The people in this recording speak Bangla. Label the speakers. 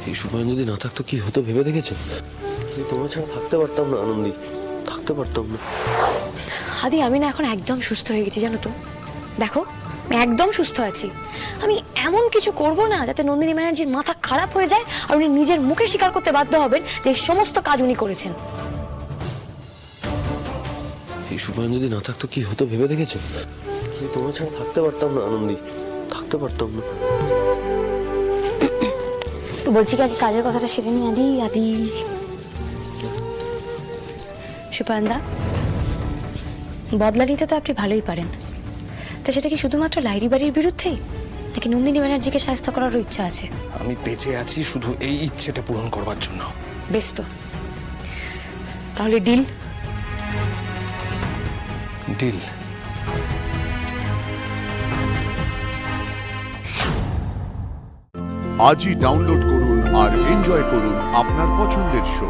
Speaker 1: এই সুপায়ন যদি না থাকতো কি হতো ভেবে দেখেছো? আমি তোমার ছাড়া থাকতে পারতাম না আনন্দী, থাকতে পারতাম না।
Speaker 2: আদি আমি না এখন একদম সুস্থ হয়ে গেছি জানো তো। দেখো আমি একদম সুস্থ আছি। আমি এমন কিছু করব না যাতে নন্দিনী ব্যানার্জির মাথা খারাপ হয়ে যায় আর উনি নিজের মুখে স্বীকার করতে বাধ্য হবেন যে এই সমস্ত কাজ উনি করেছেন।
Speaker 1: এই সুপায়ন যদি না থাকতো কি হতো ভেবে দেখেছো? আমি তোমার ছাড়া থাকতে পারতাম না আনন্দী, থাকতে পারতাম না।
Speaker 2: বলছি কি আগে কাজের কথাটা সেরে নি আদি। আদি সুপায়নদা, বদলা নিতে তো আপনি ভালোই পারেন, তা সেটা কি শুধুমাত্র লাইরি বাড়ির বিরুদ্ধেই নাকি নন্দিনী ব্যানার্জিকে শায়েস্তা করারও ইচ্ছা আছে?
Speaker 3: আমি বেঁচে আছি শুধু এই ইচ্ছেটা পূরণ করবার জন্য।
Speaker 2: বেশ তো, তাহলে ডিল।
Speaker 3: ডিল।
Speaker 4: আজই ডাউনলোড করুন আর এনজয় করুন আপনার পছন্দের শো।